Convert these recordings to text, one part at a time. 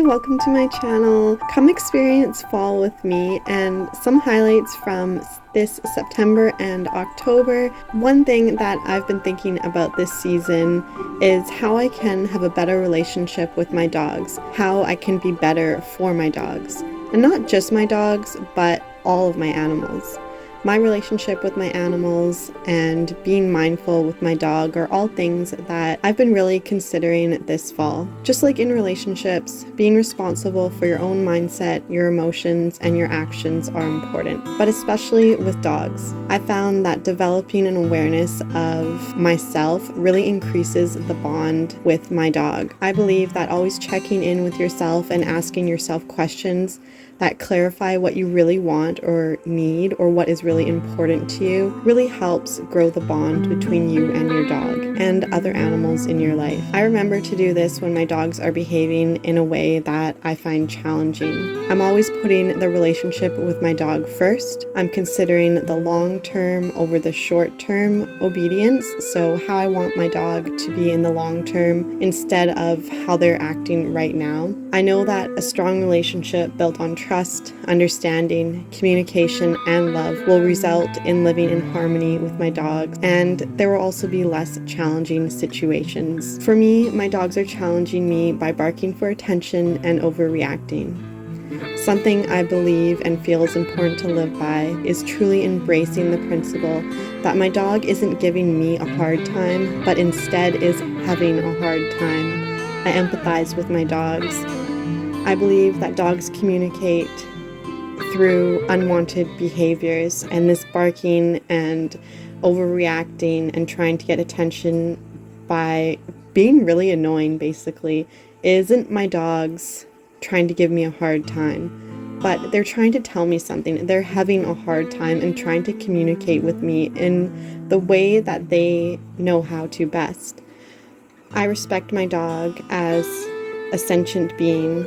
welcome to my channel. Come experience fall with me and some highlights from this September and October. One thing that I've been thinking about this season is how I can have a better relationship with my dogs, how I can be better for my dogs. And not just my dogs, but all of my animals. My relationship with my animals and being mindful with my dog are all things that I've been really considering this fall. Just like in relationships, being responsible for your own mindset, your emotions, and your actions are important, but especially with dogs. I found that developing an awareness of myself really increases the bond with my dog. I believe that always checking in with yourself and asking yourself questions that clarify what you really want or need or what is really important to you really helps grow the bond between you and your dog and other animals in your life. I remember to do this when my dogs are behaving in a way that I find challenging. I'm always putting the relationship with my dog first. I'm considering the long term over the short term obedience, so how I want my dog to be in the long term instead of how they're acting right now. I know that a strong relationship built on trust, understanding, communication, and love will result in living in harmony with my dogs, and there will also be less challenging situations. For me, my dogs are challenging me by barking for attention and overreacting. Something I believe and feel is important to live by is truly embracing the principle that my dog isn't giving me a hard time, but instead is having a hard time. I empathize with my dogs. I believe that dogs communicate through unwanted behaviors, and this barking and overreacting and trying to get attention by being really annoying basically isn't my dogs trying to give me a hard time, but they're trying to tell me something. They're having a hard time and trying to communicate with me in the way that they know how to best. I respect my dog as a sentient being.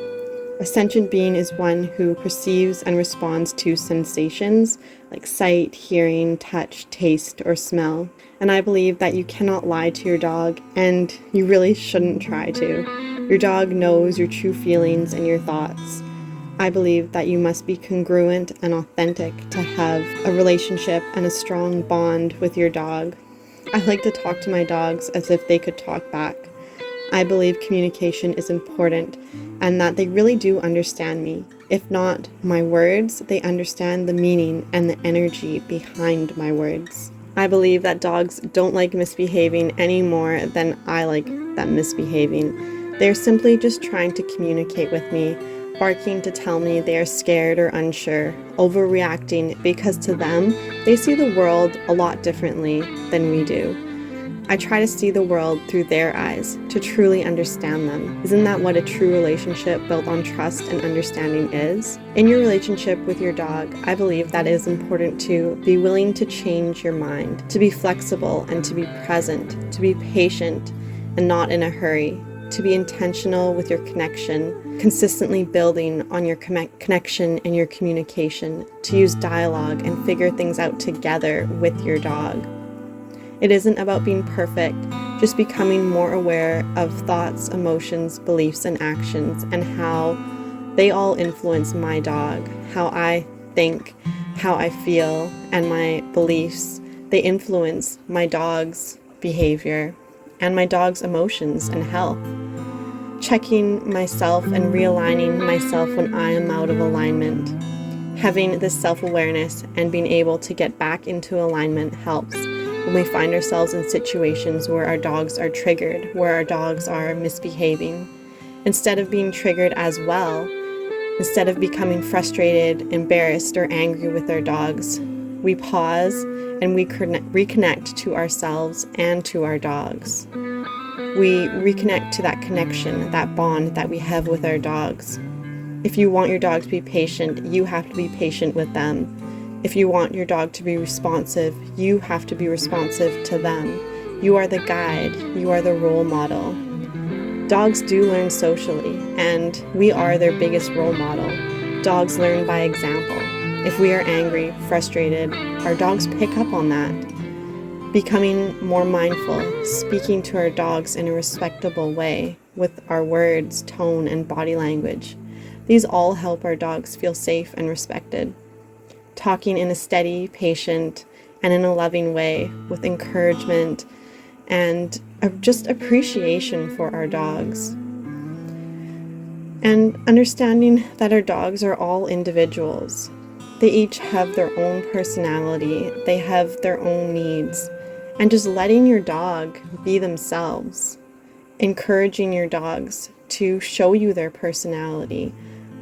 A sentient being is one who perceives and responds to sensations like sight, hearing, touch, taste, or smell. And I believe that you cannot lie to your dog, and you really shouldn't try to. Your dog knows your true feelings and your thoughts. I believe that you must be congruent and authentic to have a relationship and a strong bond with your dog. I like to talk to my dogs as if they could talk back. I believe communication is important and that they really do understand me. If not my words, they understand the meaning and the energy behind my words. I believe that dogs don't like misbehaving any more than I like them misbehaving. They're simply just trying to communicate with me, barking to tell me they are scared or unsure, overreacting because to them, they see the world a lot differently than we do. I try to see the world through their eyes, to truly understand them. Isn't that what a true relationship built on trust and understanding is? In your relationship with your dog, I believe that it is important to be willing to change your mind, to be flexible and to be present, to be patient and not in a hurry, to be intentional with your connection, consistently building on your connection and your communication, to use dialogue and figure things out together with your dog. It isn't about being perfect, just becoming more aware of thoughts, emotions, beliefs, and actions, and how they all influence my dog, how I think, how I feel, and my beliefs. They influence my dog's behavior and my dog's emotions and health. Checking myself and realigning myself when I am out of alignment. Having this self-awareness and being able to get back into alignment helps when we find ourselves in situations where our dogs are triggered, where our dogs are misbehaving. Instead of being triggered as well, instead of becoming frustrated, embarrassed, or angry with our dogs, we pause and we reconnect to ourselves and to our dogs. We reconnect to that connection, that bond that we have with our dogs. If you want your dog to be patient, you have to be patient with them. If you want your dog to be responsive, you have to be responsive to them. You are the guide. You are the role model. Dogs do learn socially, and we are their biggest role model. Dogs learn by example. If we are angry, frustrated, our dogs pick up on that. becoming more mindful, speaking to our dogs in a respectable way with our words, tone, and body language. These all help our dogs feel safe and respected. Talking in a steady, patient, and in a loving way with encouragement and just appreciation for our dogs. And understanding that our dogs are all individuals. They each have their own personality, they have their own needs, and just letting your dog be themselves, encouraging your dogs to show you their personality.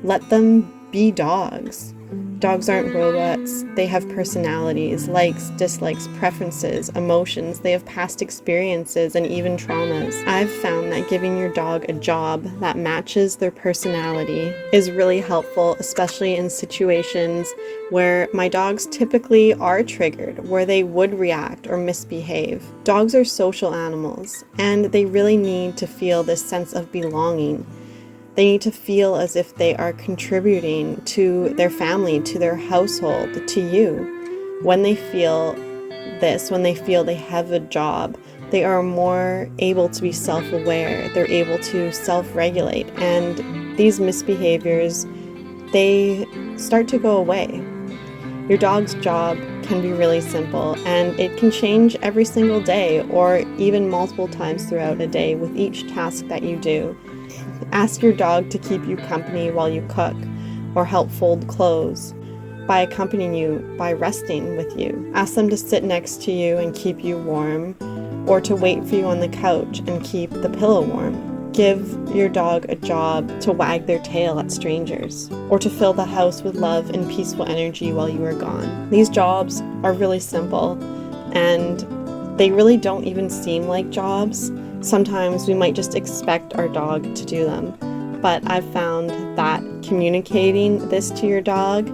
Let them be dogs. Dogs aren't robots. They have personalities, likes, dislikes, preferences, emotions. They have past experiences and even traumas. I've found that giving your dog a job that matches their personality is really helpful, especially in situations where my dogs typically are triggered, where they would react or misbehave. Dogs are social animals, and they really need to feel this sense of belonging. They need to feel as if they are contributing to their family, to their household, to you. When they feel this, when they feel they have a job, they are more able to be self-aware. They're able to self-regulate. And these misbehaviors, they start to go away. Your dog's job can be really simple, and it can change every single day or even multiple times throughout a day with each task that you do. Ask your dog to keep you company while you cook or help fold clothes, by accompanying you, by resting with you. Ask them to sit next to you and keep you warm, or to wait for you on the couch and keep the pillow warm. Give your dog a job to wag their tail at strangers, or to fill the house with love and peaceful energy while you are gone. These jobs are really simple, and they really don't even seem like jobs. Sometimes we might just expect our dog to do them, but I've found that communicating this to your dog,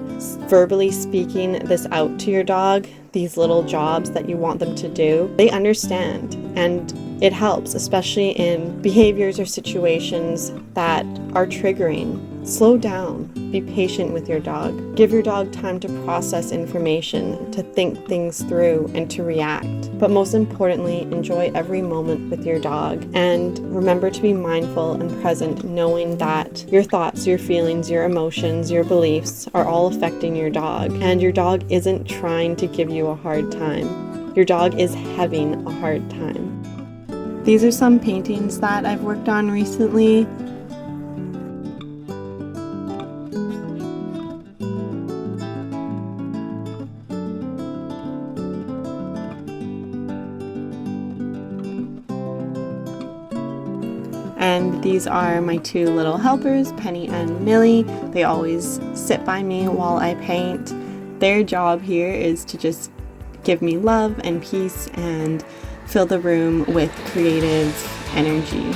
verbally speaking this out to your dog, these little jobs that you want them to do, they understand, and it helps, especially in behaviors or situations that are triggering. Slow down. Be patient with your dog. Give your dog time to process information, to think things through, and to react. But most importantly, enjoy every moment with your dog. And remember to be mindful and present, knowing that your thoughts, your feelings, your emotions, your beliefs are all affecting your dog. And your dog isn't trying to give you a hard time. Your dog is having a hard time. These are some paintings that I've worked on recently. And these are my two little helpers, Penny and Millie. They always sit by me while I paint. Their job here is to just give me love and peace and fill the room with creative energy.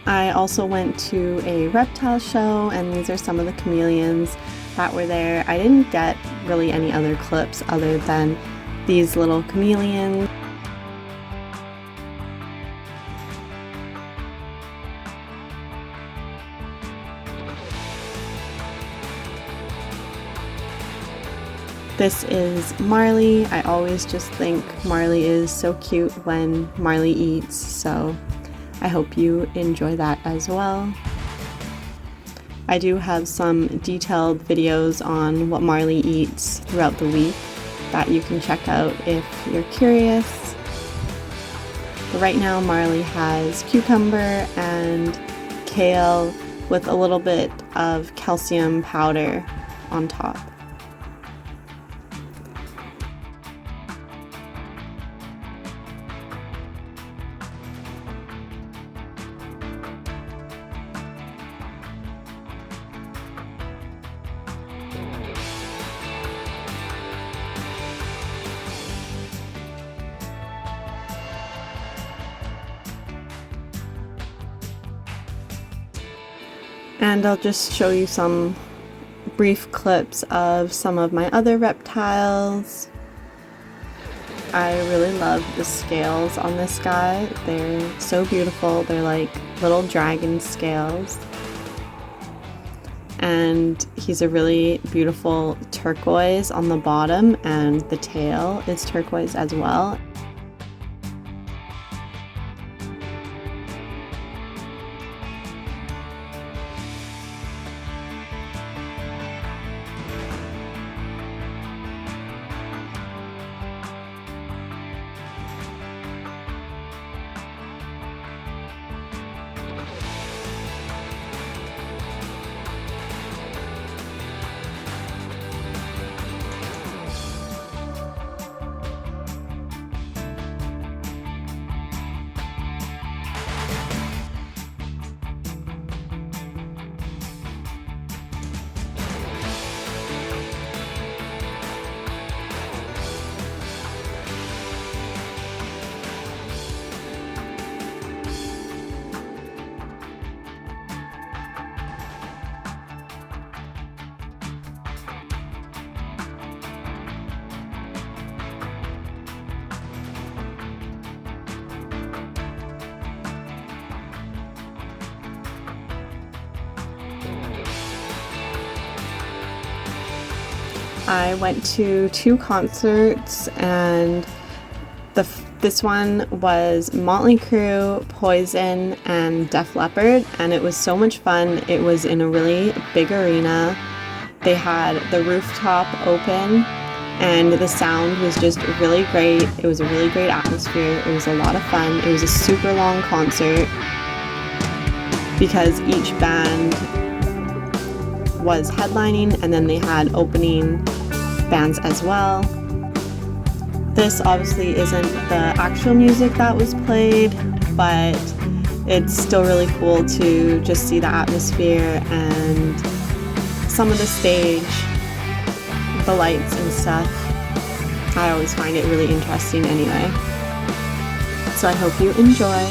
I also went to a reptile show, and these are some of the chameleons that were there. I didn't get really any other clips other than these little chameleons. This is Marley. I always just think Marley is so cute when Marley eats, so I hope you enjoy that as well. I do have some detailed videos on what Marley eats throughout the week that you can check out if you're curious. But right now Marley has cucumber and kale with a little bit of calcium powder on top. And I'll just show you some brief clips of some of my other reptiles. I really love the scales on this guy. They're so beautiful. They're like little dragon scales. And he's a really beautiful turquoise on the bottom, and the tail is turquoise as well. I went to 2 concerts, and this one was Motley Crue, Poision, and Def Leppard, and it was so much fun. It was in a really big arena. They had the rooftop open, and the sound was just really great. It was a really great atmosphere. It was a lot of fun. It was a super long concert because each band was headlining, and then they had opening bands as well. This obviously isn't the actual music that was played, but it's still really cool to just see the atmosphere and some of the stage, the lights and stuff. I always find it really interesting anyway. So I hope you enjoy.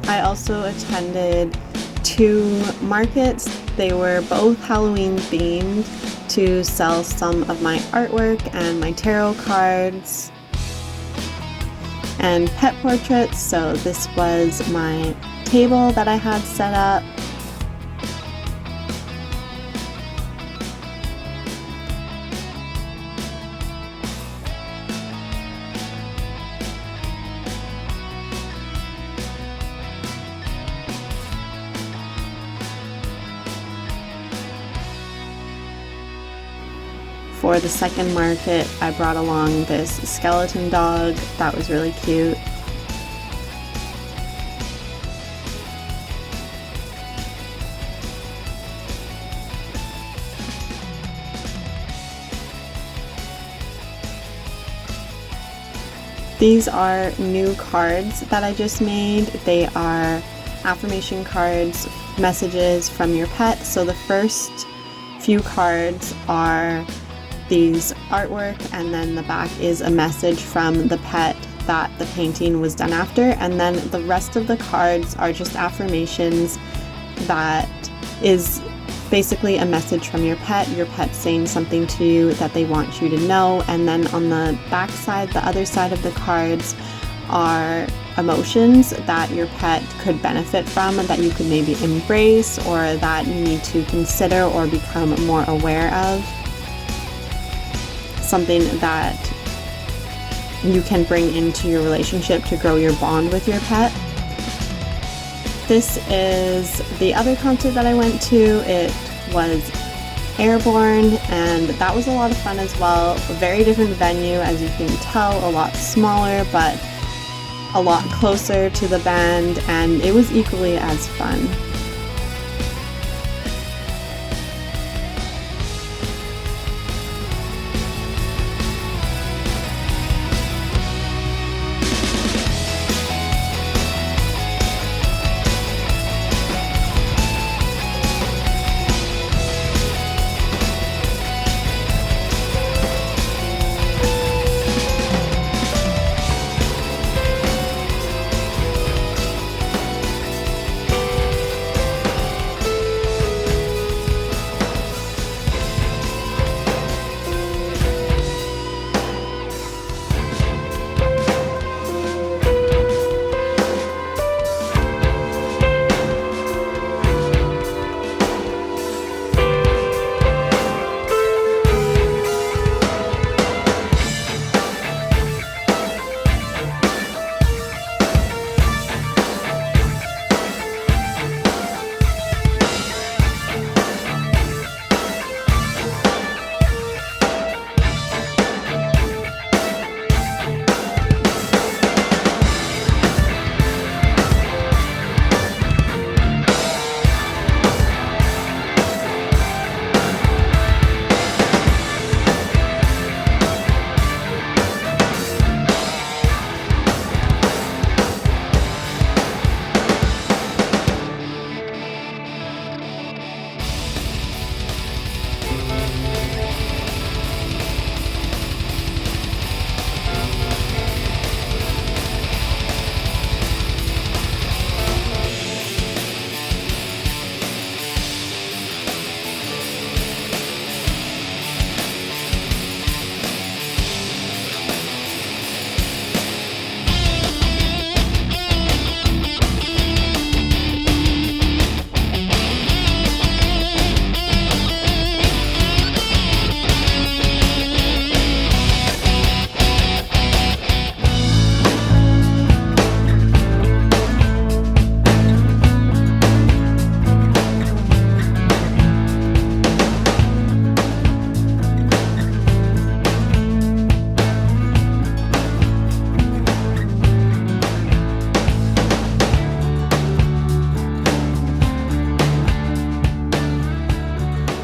I also attended 2 markets. They were both Halloween themed, to sell some of my artwork and my tarot cards and pet portraits. So this was my table that I had set up. For the second market, I brought along this skeleton dog that was really cute. These are new cards that I just made. They are affirmation cards, messages from your pet. So the first few cards are these artwork, and then the back is a message from the pet that the painting was done after, and then the rest of the cards are just affirmations that is basically a message from your pet saying something to you that they want you to know. And then on the back side, the other side of the cards, are emotions that your pet could benefit from, that you could maybe embrace, or that you need to consider or become more aware of. Something that you can bring into your relationship to grow your bond with your pet. This is the other concert that I went to. It was Airbourne, and that was a lot of fun as well. A very different venue, as you can tell, a lot smaller, but a lot closer to the band, and it was equally as fun.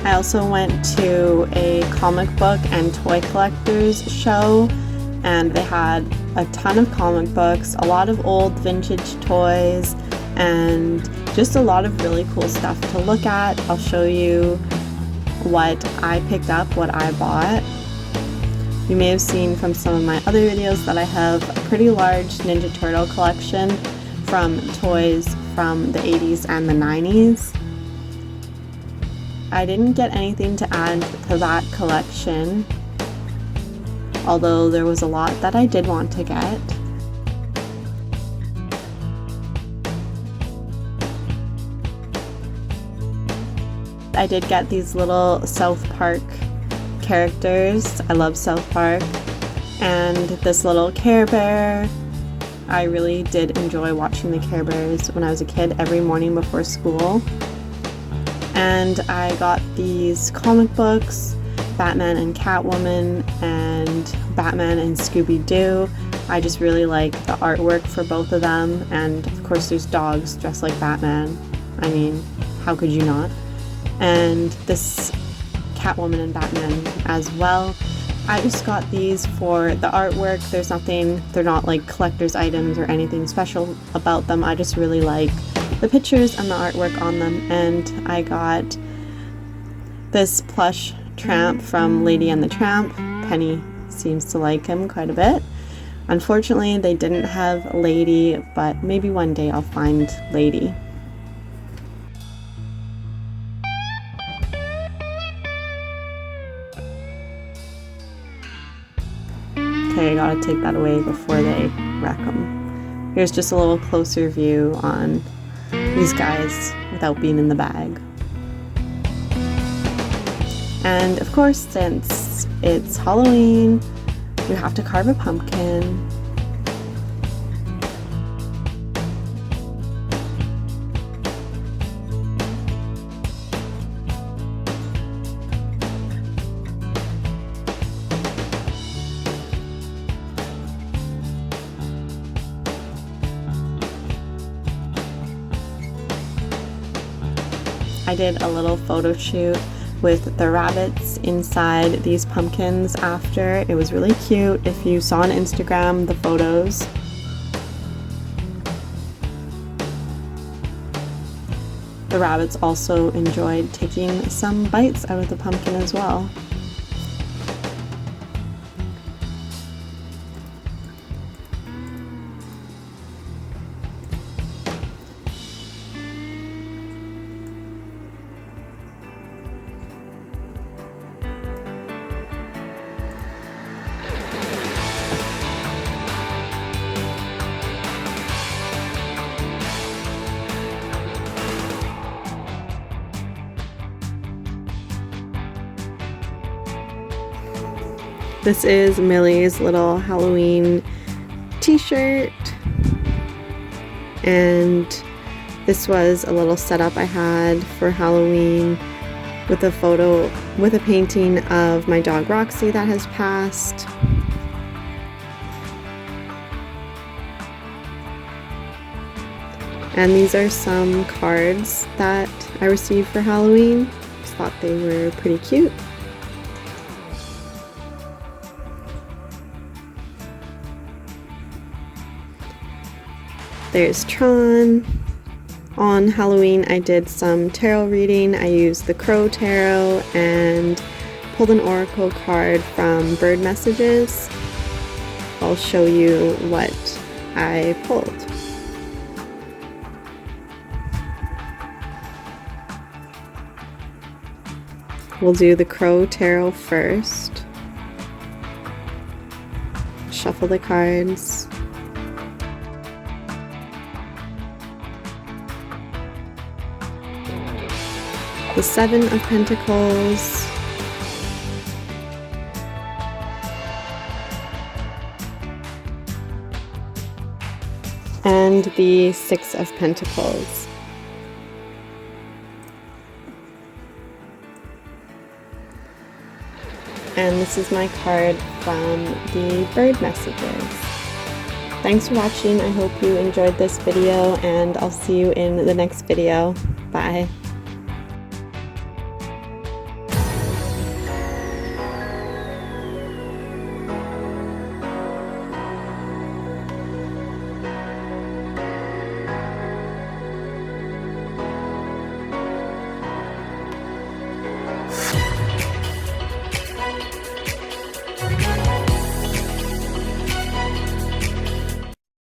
I also went to a comic book and toy collectors show, and they had a ton of comic books, a lot of old vintage toys, and just a lot of really cool stuff to look at. I'll show you what I picked up, what I bought. You may have seen from some of my other videos that I have a pretty large Ninja Turtle collection from toys from the 80s and the 90s. I didn't get anything to add to that collection, although there was a lot that I did want to get. I did get these little South Park characters. I love South Park. And this little Care Bear. I really did enjoy watching the Care Bears when I was a kid every morning before school. And I got these comic books, Batman and Catwoman and Batman and Scooby-Doo. I just really like the artwork for both of them, and of course there's dogs dressed like Batman. I mean, how could you not? And this Catwoman and Batman as well. I just got these for the artwork. There's nothing, they're not like collector's items or anything special about them. I just really like the pictures and the artwork on them. And I got this plush tramp from Lady and the Tramp. Penny seems to like him quite a bit. Unfortunately, they didn't have Lady, but maybe one day I'll find Lady. Okay, I gotta take that away before they wreck them. Here's just a little closer view on these guys without being in the bag. And of course, since it's Halloween, you have to carve a pumpkin. I did a little photo shoot with the rabbits inside these pumpkins after. It was really cute. If you saw on Instagram the photos. The rabbits also enjoyed taking some bites out of the pumpkin as well. This is Millie's little Halloween t-shirt, and this was a little setup I had for Halloween with a photo, with a painting of my dog Roxy that has passed. And these are some cards that I received for Halloween. Just thought they were pretty cute. There's Tron. On Halloween I did some tarot reading. I used the Crow Tarot and pulled an oracle card from Bird Messages. I'll show you what I pulled. We'll do the Crow Tarot first. Shuffle the cards. The Seven of Pentacles, and the Six of Pentacles. And this is my card from the Bird Messages. Thanks for watching. I hope you enjoyed this video, and I'll see you in the next video. Bye.